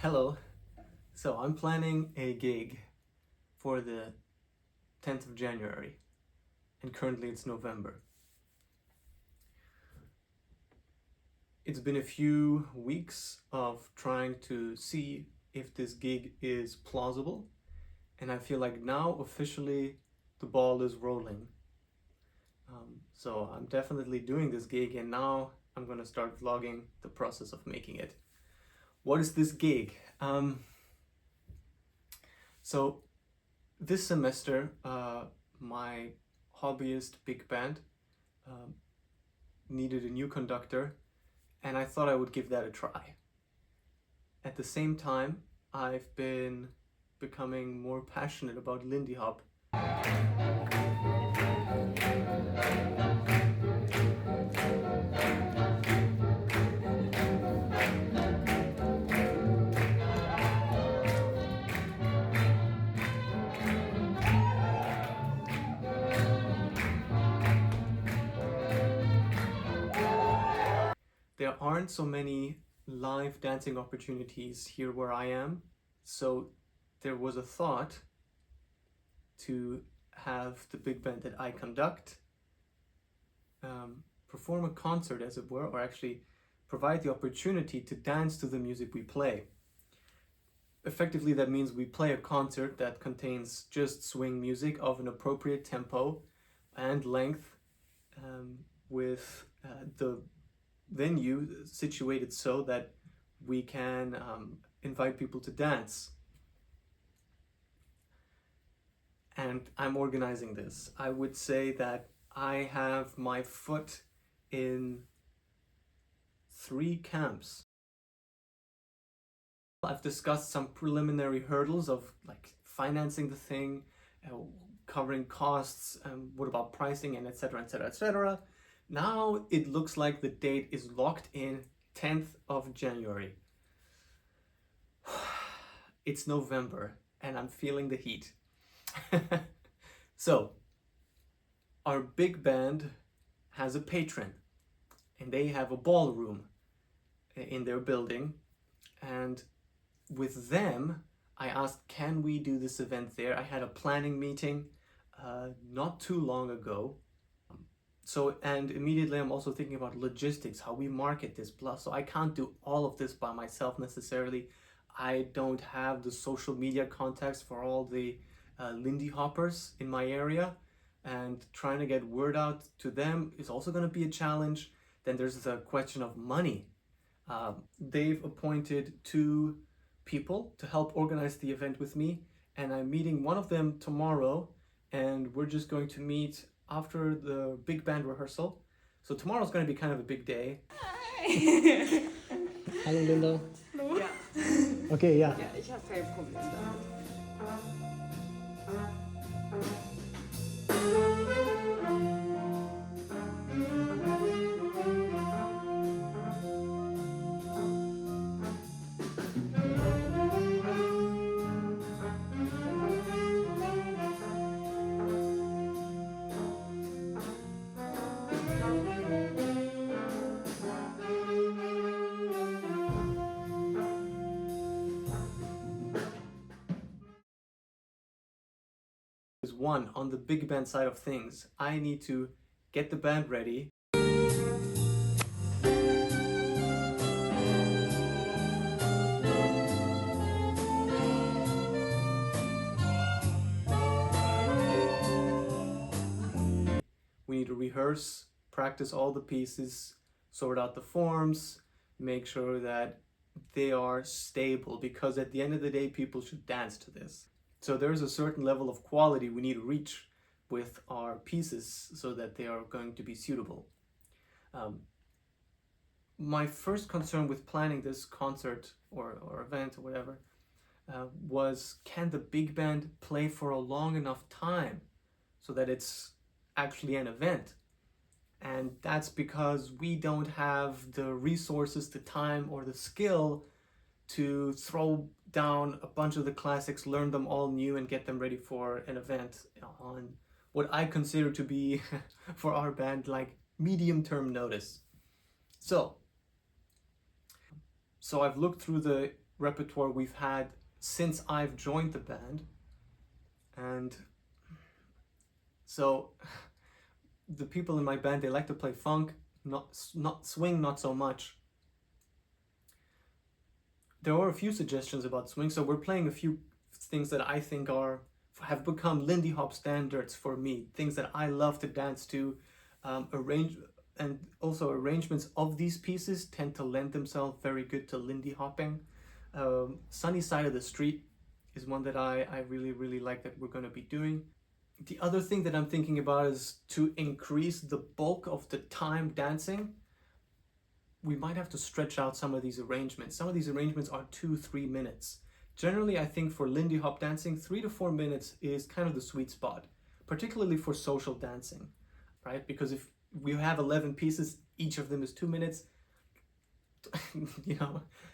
Hello. So I'm planning a gig for the 10th of January, and currently it's November. It's been a few weeks of trying to see if this gig is plausible, and I feel like now officially the ball is rolling. So I'm definitely doing this gig, and now I'm gonna start vlogging the process of making it. What is this gig? So this semester, my hobbyist big band needed a new conductor, and I thought I would give that a try. At the same time, I've been becoming more passionate about Lindy Hop. There aren't so many live dancing opportunities here where I am, so there was a thought to have the big band that I conduct perform a concert, as it were, or actually provide the opportunity to dance to the music we play. Effectively, that means we play a concert that contains just swing music of an appropriate tempo and length, with the venue situated so that we can invite people to dance. And I'm organizing this. I would say that I have my foot in 3 camps. I've discussed some preliminary hurdles of like financing the thing, covering costs, what about pricing, and etc, etc, etc. Now it looks like the date is locked in, 10th of January. It's November and I'm feeling the heat. So our big band has a patron, and they have a ballroom in their building, and with them I asked, can we do this event there? I had a planning meeting not too long ago. And immediately I'm also thinking about logistics, how we market this, plus. So I can't do all of this by myself necessarily. I don't have the social media contacts for all the Lindy Hoppers in my area, and trying to get word out to them is also going to be a challenge. Then there's the question of money. They've appointed 2 people to help organize the event with me, and I'm meeting one of them tomorrow, and we're just going to meet after the big band rehearsal. So tomorrow's going to be kind of a big day. Hi. Hallo Linda. Hallo? Ja. Okay, ja. Ja, ich habe kein Problem damit. Is one, on the big band side of things, I need to get the band ready. We need to rehearse, practice all the pieces, sort out the forms, make sure that they are stable, because at the end of the day, people should dance to this. So there's a certain level of quality we need to reach with our pieces so that they are going to be suitable. My first concern with planning this concert or event or whatever was, can the big band play for a long enough time so that it's actually an event? And that's because we don't have the resources, the time, or the skill to throw down a bunch of the classics, learn them all new, and get them ready for an event on what I consider to be, for our band, like medium-term notice. So I've looked through the repertoire we've had since I've joined the band. And so the people in my band, they like to play funk, not swing, not so much. There were a few suggestions about swing, so we're playing a few things that I think have become Lindy Hop standards for me, things that I love to dance to. And also arrangements of these pieces tend to lend themselves very good to Lindy hopping. Sunny Side of the Street is one that I really, really like that we're going to be doing. The other thing that I'm thinking about is to increase the bulk of the time dancing. We might have to stretch out some of these arrangements. Some of these arrangements are 2-3 minutes. Generally, I think for Lindy Hop dancing, 3 to 4 minutes is kind of the sweet spot, particularly for social dancing, right? Because if we have 11 pieces, each of them is 2 minutes,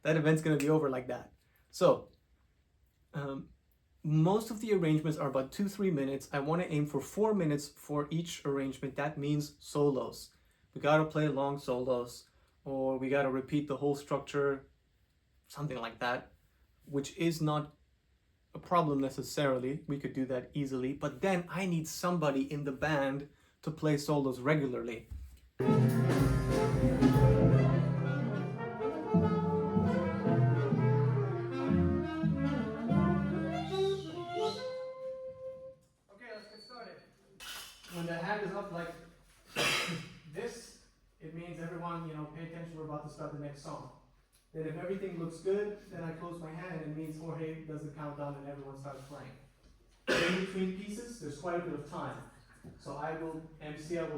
that event's going to be over like that. So most of the arrangements are about 2-3 minutes. I want to aim for 4 minutes for each arrangement. That means solos. We got to play long solos, or we got to repeat the whole structure, something like that, which is not a problem necessarily. We could do that easily, but then I need somebody in the band to play solos regularly. Okay, let's get started. When the hand is up like this, it means everyone, pay attention, we're about to start the next song. Then if everything looks good, then I close my hand and it means Jorge does the countdown and everyone starts playing. In between pieces, there's quite a bit of time. So I will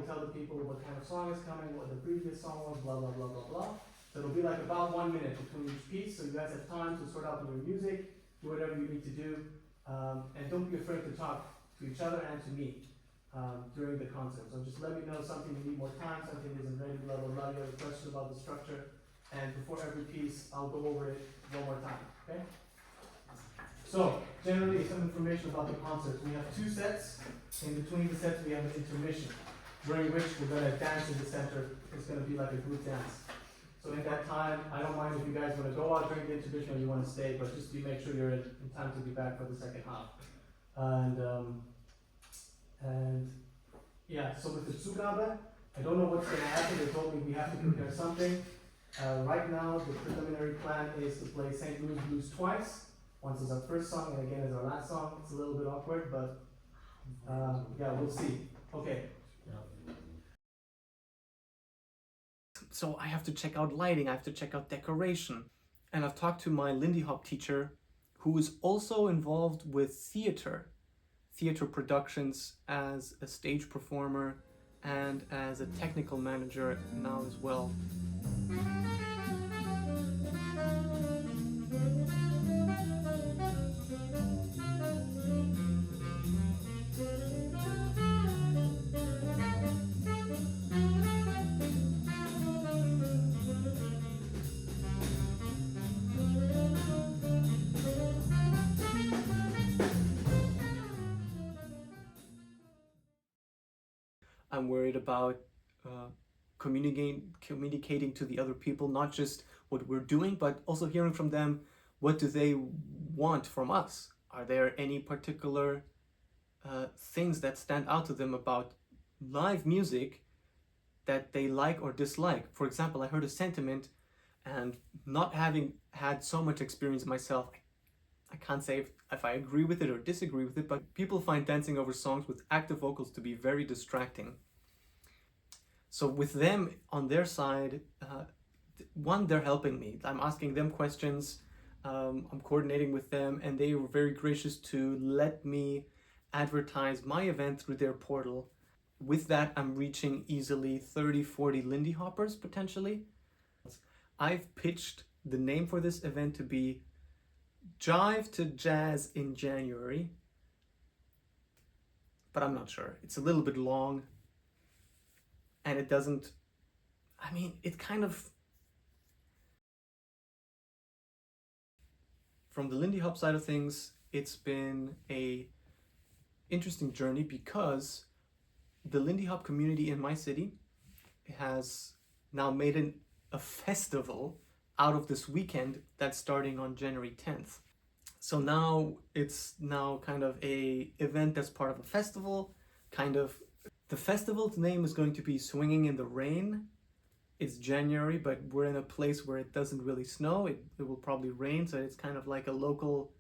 tell the people what kind of song is coming, what the previous song was, blah, blah, blah, blah, blah. So it'll be like about 1 minute between each piece, so you guys have time to sort out your music, do whatever you need to do, and don't be afraid to talk to each other and to me during the concert. So just let me know something you need more time, something isn't ready, blah, blah, blah, you have a question about the structure, and before every piece, I'll go over it one more time, okay? So, generally some information about the concert. We have 2 sets. In between the sets, we have an intermission, during which we're going to dance in the center. It's going to be like a group dance. So in that time, I don't mind if you guys want to go out during the intermission or you want to stay, but just make sure you're in time to be back for the second half. And yeah, so with the Zugabe, I don't know what's going to happen. They told me we have to prepare something. Right now, the preliminary plan is to play St. Louis Blues twice. Once as our first song and again as our last song. It's a little bit awkward, but yeah, we'll see. Okay. So I have to check out lighting, I have to check out decoration. And I've talked to my Lindy Hop teacher, who is also involved with theater productions as a stage performer and as a technical manager now as well. I'm worried about communicating to the other people, not just what we're doing, but also hearing from them, what do they want from us? Are there any particular things that stand out to them about live music that they like or dislike? For example, I heard a sentiment, and not having had so much experience myself, I can't say if I agree with it or disagree with it, but people find dancing over songs with active vocals to be very distracting. So with them on their side, one, they're helping me. I'm asking them questions, I'm coordinating with them, and they were very gracious to let me advertise my event through their portal. With that, I'm reaching easily 30-40 Lindy Hoppers potentially. I've pitched the name for this event to be Jive to Jazz in January, but I'm not sure. It's a little bit long, and it doesn't, it kind of, from the Lindy Hop side of things, it's been a interesting journey because the Lindy Hop community in my city has now made a festival out of this weekend that's starting on January 10th. So now it's now kind of a event that's part of a festival, kind of. The festival's name is going to be Swinging in the Rain. It's January, but we're in a place where it doesn't really snow. It will probably rain, so it's kind of like a local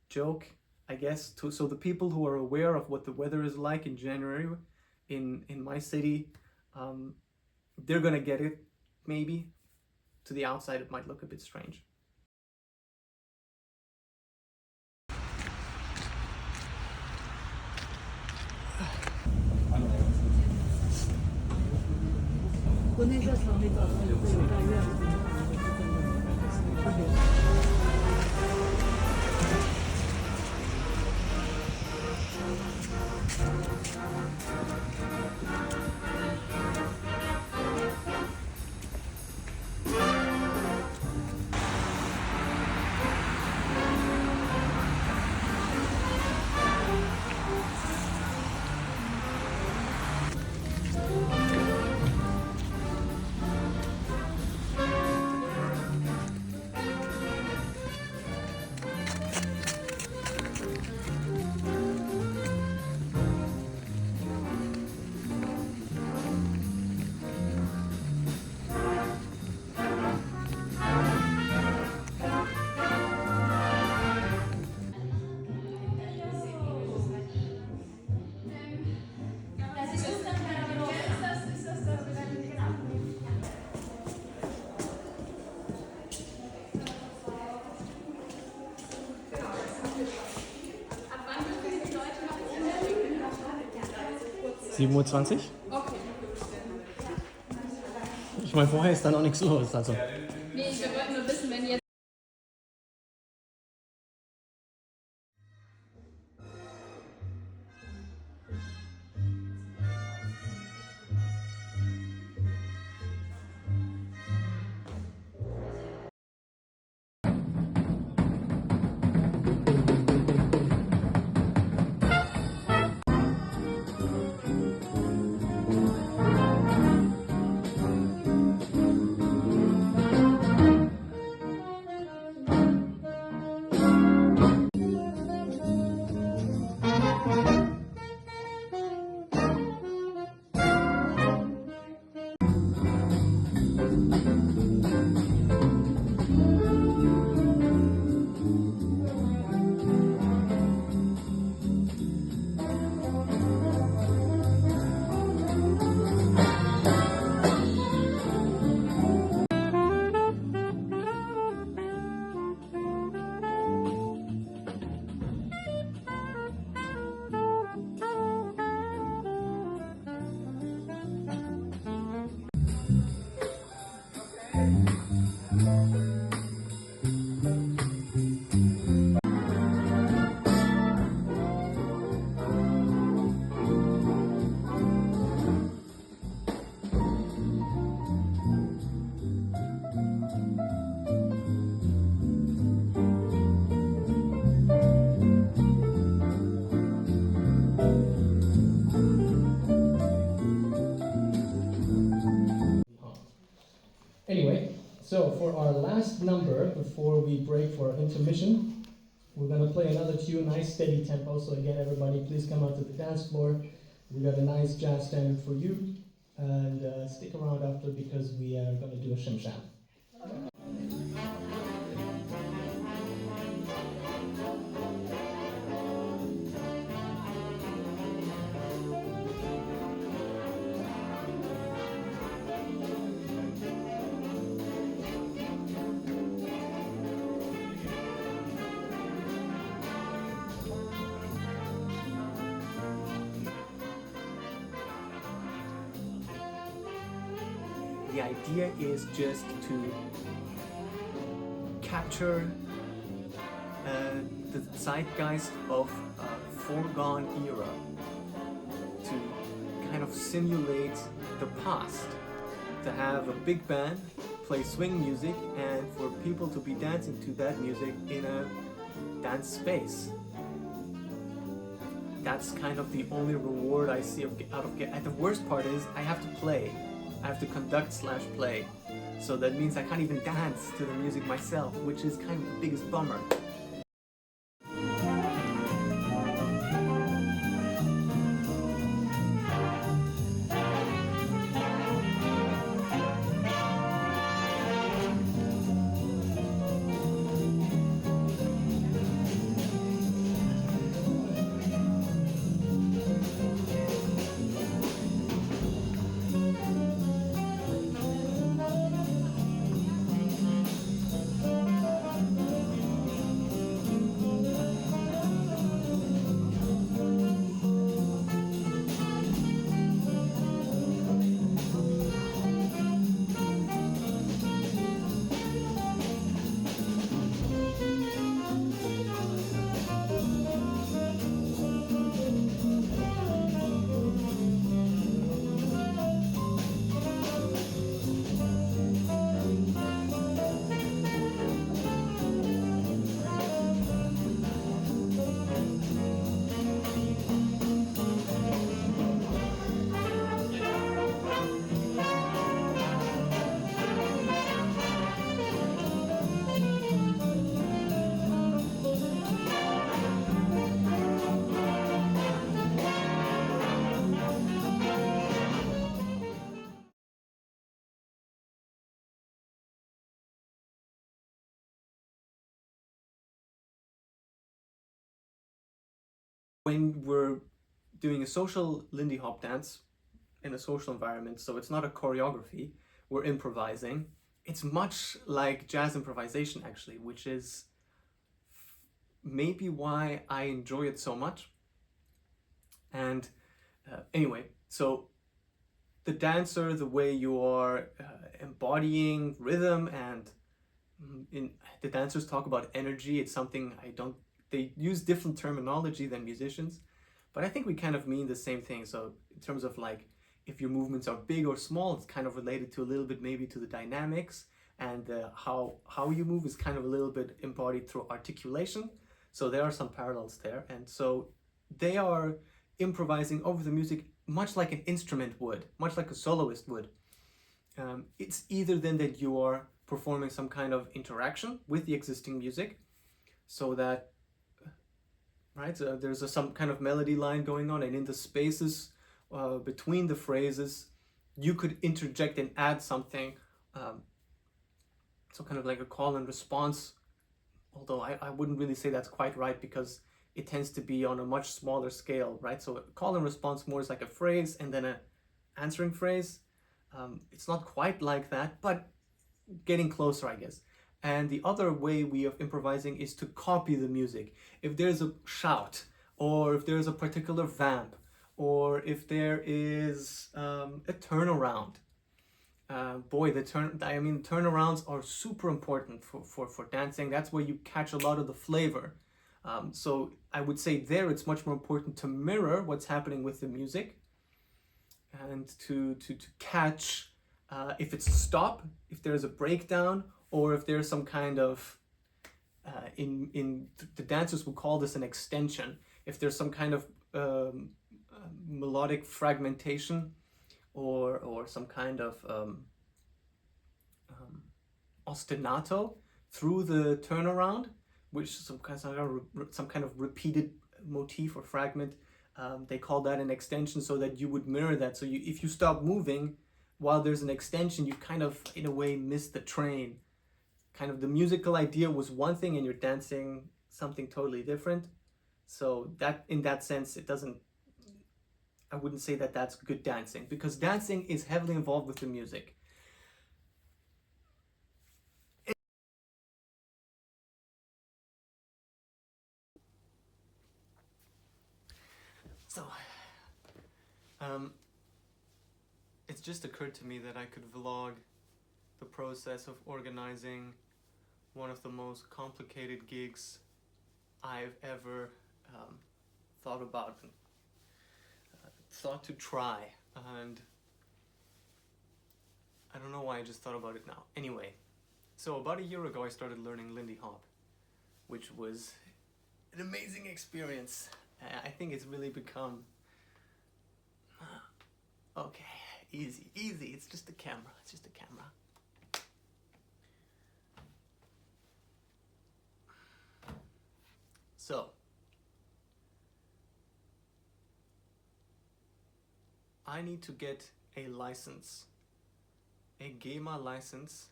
joke, I guess. So the people who are aware of what the weather is like in January in my city, they're gonna get it, maybe. To the outside, it might look a bit strange. $7:20 Uhr. Ich meine, vorher ist dann auch nichts los. Also. Nee, wir wollten nur wissen, wenn jetzt. Anyway, so for our last number, before we break for intermission, we're going to play another tune, nice steady tempo. So again, everybody, please come out to the dance floor. We got a nice jazz standard for you. And stick around after because we are going to do a shim sham. The idea is just to capture the zeitgeist of a foregone era, to kind of simulate the past, to have a big band play swing music and for people to be dancing to that music in a dance space. That's kind of the only reward I see out of it. And the worst part is I have to play. I have to conduct/play. So that means I can't even dance to the music myself, which is kind of the biggest bummer. When we're doing a social Lindy Hop dance in a social environment, so it's not a choreography, we're improvising. It's much like jazz improvisation actually, which is maybe why I enjoy it so much. And anyway, so the dancer, the way you are embodying rhythm, and the dancers talk about energy. It's something they use different terminology than musicians, but I think we kind of mean the same thing. So in terms of like, if your movements are big or small, it's kind of related to a little bit maybe to the dynamics, and how you move is kind of a little bit embodied through articulation. So there are some parallels there. And so they are improvising over the music much like an instrument would, much like a soloist would. It's either then that you are performing some kind of interaction with the existing music, so that, right, so there's some kind of melody line going on, and in the spaces between the phrases, you could interject and add something, so kind of like a call and response, although I wouldn't really say that's quite right, because it tends to be on a much smaller scale, right? So call and response more is like a phrase and then a answering phrase. It's not quite like that, but getting closer, I guess. And the other way of improvising is to copy the music. If there's a shout, or if there's a particular vamp, or if there is a turnaround. Turnarounds are super important for dancing. That's where you catch a lot of the flavor. So I would say there it's much more important to mirror what's happening with the music, and to catch if it's a stop, if there's a breakdown, or if there's some kind of the dancers will call this an extension. If there's some kind of melodic fragmentation, or some kind of ostinato through the turnaround, which is some kind of repeated motif or fragment, they call that an extension, so that you would mirror that. So if you stop moving while there's an extension, you kind of, in a way, miss the train. Kind of the musical idea was one thing and you're dancing something totally different. So that, in that sense, I wouldn't say that that's good dancing, because dancing is heavily involved with the music. So, it's just occurred to me that I could vlog the process of organizing one of the most complicated gigs I've ever thought about and thought to try, and I don't know why I just thought about it now. Anyway, so about a year ago I started learning Lindy Hop, which was an amazing experience. I think it's really become okay, easy, it's just a camera, So, I need to get a license, a GEMA license,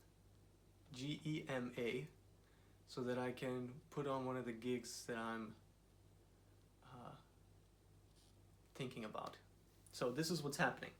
GEMA, so that I can put on one of the gigs that I'm thinking about. So this is what's happening.